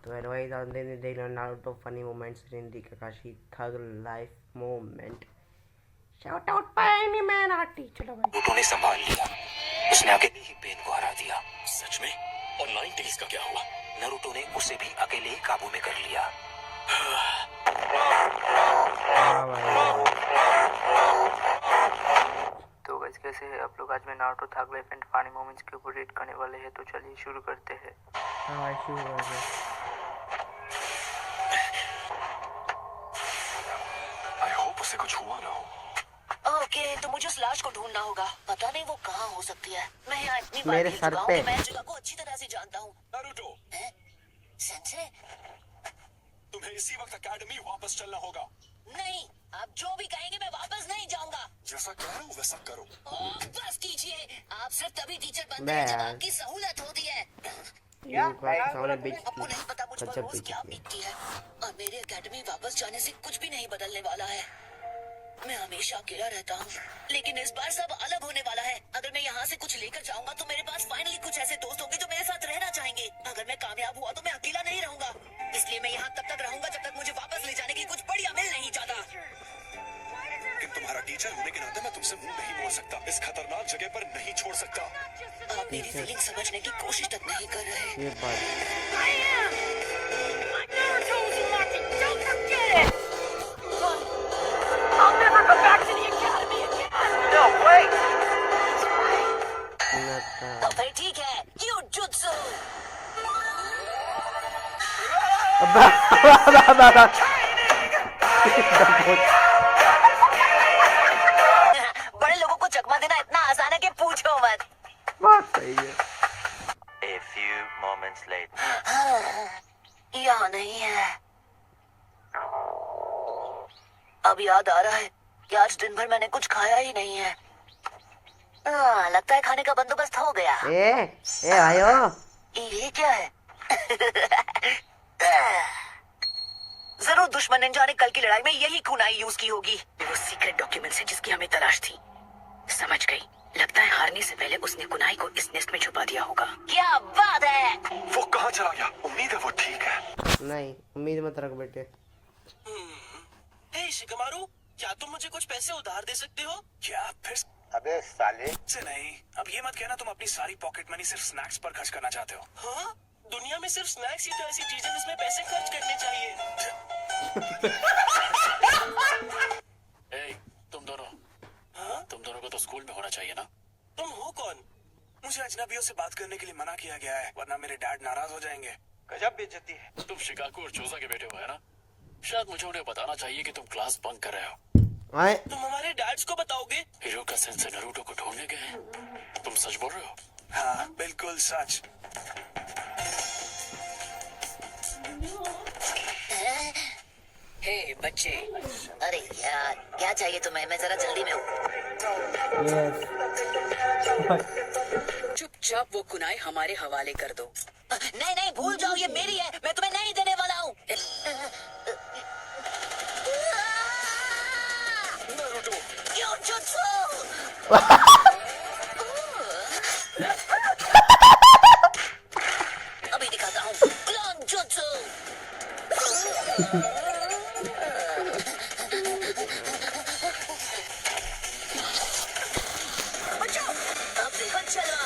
तो हेलो भाई, देख लो Naruto funny moments in the Kakashi thug life moment. Shout out by anime naughty. चलो भाई, नारुतो ने संभाल लिया। उसने अकेले ही पेन को हरा दिया। सच में? और 9 डेज का क्या हुआ? नारुतो ने उसे भी अकेले ही काबू में कर लिया। तो गाइस, कैसे है आप लोग? आज मैं Naruto tug life and funny moments के ऊपर रेट करने वाले हैं, तो चलिए शुरू करते हैं। हाँ शुरू कर दे। आई होप उसे कुछ हुआ ना हो। ओके, तो मुझे उस लाश को ढूंढना होगा। पता नहीं वो कहाँ हो सकती है। मैं यहाँ इतनी बार मेरे देख सर चुका हूँ पे। कि मैं जगह को अच्छी तरह से जानता हूँ। नारुतो, सेंसे? तुम्हें इसी वक्त एकेडमी वापस चलना होगा। नहीं, आप जो भी कहेंगे मैं वापस नहीं जाऊंगा। जैसा कह रहा हूँ वैसा करो। बस कीजिए। आप सिर्फ तभी टीचर बनते मैं हैं जब आपकी सहूलत होती है। आपको नहीं पता मुझ पर रोज क्या बीतती है, और मेरे एकेडमी वापस जाने से कुछ भी नहीं बदलने वाला है। मैं हमेशा अकेला रहता हूँ, लेकिन इस बार सब अलग होने वाला है। अगर मैं यहाँ से कुछ लेकर जाऊंगा तो मेरे पास फाइनली कुछ ऐसे दोस्त होंगे जो मेरे साथ रहना चाहेंगे। अगर मैं कामयाब हुआ तो मैं अकेला नहीं रहूंगा, इसलिए मैं यहाँ तब तक रहूंगा जब तक मुझे वापस ले जाने की कुछ बढ़िया मिल नहीं जाता। लेकिन तुम्हारा टीचर होने के नाते मैं तुमसे मुंह नहीं मोड़ सकता। इस खतरनाक जगह पर नहीं छोड़ सकता। आप मेरी फीलिंग समझने की कोशिश तक नहीं कर रहे। ये बात तो फिर ठीक है, जुजुत्सु। बड़े लोगों को चकमा देना इतना आसान है कि पूछो मत। बात सही है। A few moments later. यहाँ नहीं है। अब याद आ रहा है कि आज दिन भर मैंने कुछ खाया ही नहीं है। लगता है खाने का बंदोबस्त हो गया। ए भाइयों, ये क्या है? जरूर दुश्मन निंजा ने कल की लड़ाई में यही कुनाई यूज की होगी। वो सीक्रेट डॉक्यूमेंट है जिसकी हमें तलाश थी। समझ गई। लगता है हारने से पहले उसने कुनाई को इस नेस्ट में छुपा दिया होगा। क्या बात है! वो कहाँ चला गया? उम्मीद है वो ठीक है। नहीं उम्मीद मत रख बेटे। हे शिकमारू, क्या तुम मुझे कुछ पैसे उधार दे सकते हो? क्या फिर? अबे साले, से नहीं। अब ये मत कहना तुम अपनी सारी पॉकेट मनी सिर्फ स्नैक्स पर खर्च करना चाहते हो। हाँ? दुनिया में सिर्फ स्नैक्स ही तो ऐसी चीजें जिसमें पैसे खर्च करने चाहिए। तुम दोनों, हाँ? तुम दोनों को तो स्कूल में होना चाहिए ना। तुम हो कौन? मुझे अजनबियों से बात करने के लिए मना किया गया है, वरना मेरे डैड नाराज हो जाएंगे। गजब बेइज्जती है। तुम शिकागो और चोजा के बेटे हो, है ना? शायद मुझे उन्हें बताना चाहिए कि तुम क्लास बंक कर रहे हो। आए तुम हमारे डैड्स को बताओगे? हिरोका सेंसेई नारुतो को ढूंढने गए हैं। तुम सच बोल रहे हो? हाँ बिल्कुल सच। हे बच्चे, अरे यार क्या चाहिए तुम्हें? मैं जरा जल्दी में हूँ। चुपचाप वो कुनाई हमारे हवाले कर दो। नहीं नहीं, भूल जाओ, ये मेरी है। मैं तुम्हें नहीं देने वाला हूँ। अभी दिखाता हूँ क्लोन जुत्सु। बचाओ, अब देखो चलो।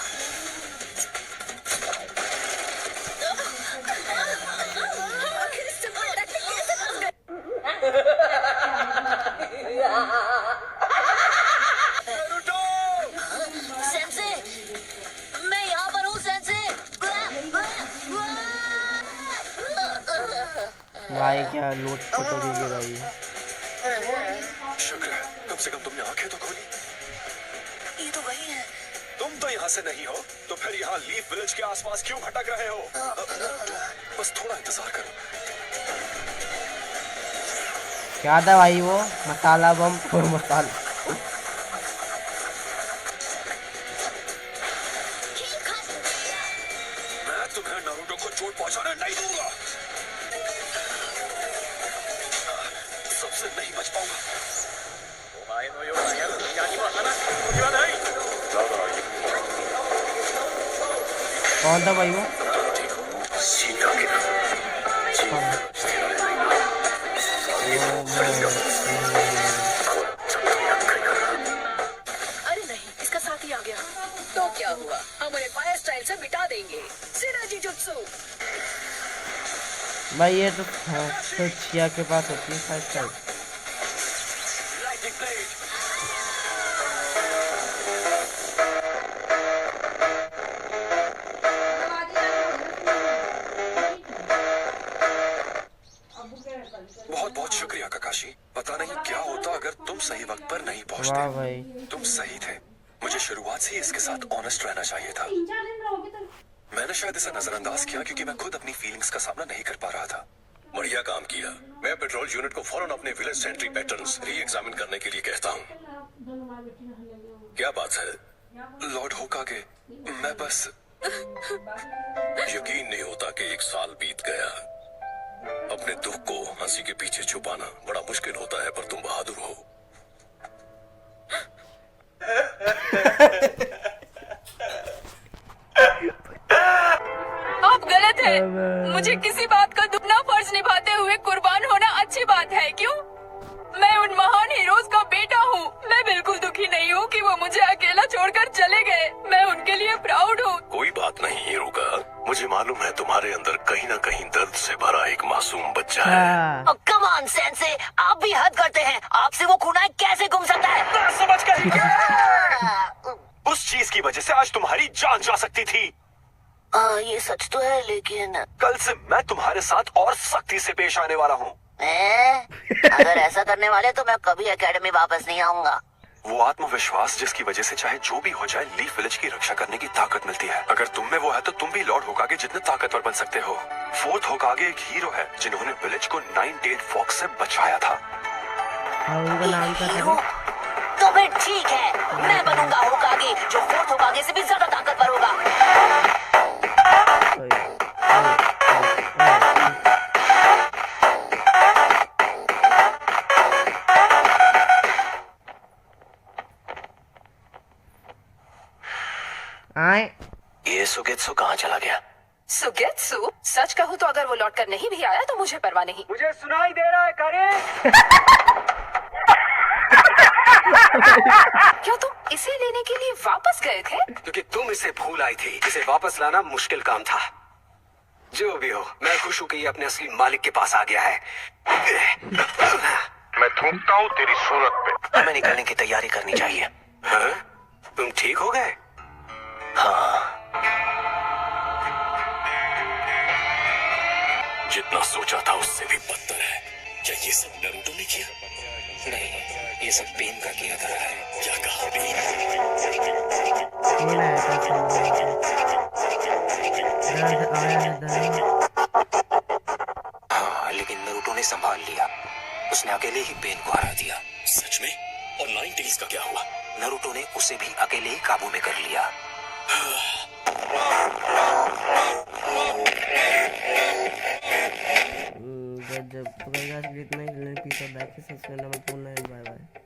सेंसे, मैं यहाँ पर हूँ सेंसे। भाई क्या लोट फोटो कीजिए भाई। शुक्र है, कम से कम तुमने आंखें तो खोली। ये तो वही है। तुम तो यहाँ से नहीं हो, तो फिर यहाँ लीफ विलेज के आसपास क्यों भटक रहे हो? बस थोड़ा इंतजार करो। क्या था भाई वो? मसाला बम और मसाला। मैं तुम्हें नारुतो को चोट पहुंचाने नहीं दूंगा। सबसे नहीं बच पाऊंगा। कौन था भाई वो? सीधा गिरा। भाई ये तो हाँ, तो छिया के पास होती है साइकिल। बहुत बहुत शुक्रिया काकाशी। पता नहीं क्या होता अगर तुम सही वक्त पर नहीं वाह पहुंचते। भाई, तुम सही थे। मुझे शुरुआत से ही इसके साथ ऑनेस्ट रहना चाहिए था। मैंने शायद इसे नजरअंदाज किया क्योंकि मैं खुद अपनी फीलिंग्स का सामना नहीं कर पा रहा था। बढ़िया काम किया। मैं पेट्रोल यूनिट को फौरन अपने विलेज सेंट्री पैटर्न्स री एग्जामिन करने के लिए कहता हूँ। क्या बात है लॉर्ड होकागे, मैं बस यकीन नहीं होता कि 1 साल बीत गया। अपने दुख को हंसी के पीछे छुपाना बड़ा मुश्किल होता है, पर तुम बहादुर हो। आप गलत हैं। मुझे किसी बात का दुगना फर्ज निभाते हुए कुर्बान होना अच्छी बात है, क्यों? मैं उन महान हीरोज का बेटा हूँ। मैं बिल्कुल दुखी नहीं हूँ कि वो मुझे अकेला छोड़कर चले गए। मैं उनके लिए प्राउड हूँ। कोई बात नहीं हीरो का। मुझे मालूम है तुम्हारे अंदर कहीं न कहीं दर्द से भरा एक मासूम बच्चा है। हाँ, कम ऑन सेंसे, आप भी हद करते हैं। आपसे वो खूनाई कैसे गुम सकता है? समझ गई। उस चीज की वजह से आज तुम्हारी जान जा सकती थी। ये सच तो है, लेकिन कल से मैं तुम्हारे साथ और सख्ती से पेश आने वाला हूँ। अगर ऐसा करने वाले तो मैं कभी एकेडमी वापस नहीं आऊंगा। वो आत्मविश्वास जिसकी वजह से चाहे जो भी हो जाए लीफ विलेज की रक्षा करने की ताकत मिलती है। अगर तुम में वो है तो तुम भी लॉर्ड होकागे जितने ताकतवर बन सकते हो। 4th होकागे एक हीरो है जिन्होंने विलेज को 9-tailed फॉक्स से बचाया था। और उनका नाम क्या हीरो? था? तो फिर ठीक है, मैं बनूंगा होकागे जो 4th होकागे से भी ज्यादा ताकतवर होगा। आए ये सुगेत्सु कहाँ चला गया? सुगेत्सु? सच कहूँ तो अगर वो लौट कर नहीं भी आया तो मुझे परवाह नहीं। मुझे सुनाई दे रहा है करे। क्या तुम इसे लेने के लिए वापस गए थे? क्योंकि तुम इसे भूल आई थी। इसे वापस लाना मुश्किल काम था। जो भी हो, मैं खुश हूँ कि ये अपने असली मालिक के पास आ गया है। मैं थूकता हूँ तेरी सूरत पे। हमें निकलने की तैयारी करनी चाहिए। हाँ? तुम ठीक हो गए? हाँ। जितना सोचा था उससे भी बदतर है। क्या ये सब नारुतो ने किया? नहीं, ये सब पेन का किया था। क्या कहा हाँ, लेकिन नारुतो ने संभाल लिया। उसने अकेले ही पेन को हरा दिया। सच में? और 9-tails का क्या हुआ? नारुतो ने उसे भी अकेले ही काबू में कर लिया। जब इतना ही एपिसोड बैक से सब्सक्राइब नंबर 4 9 बाय बाय।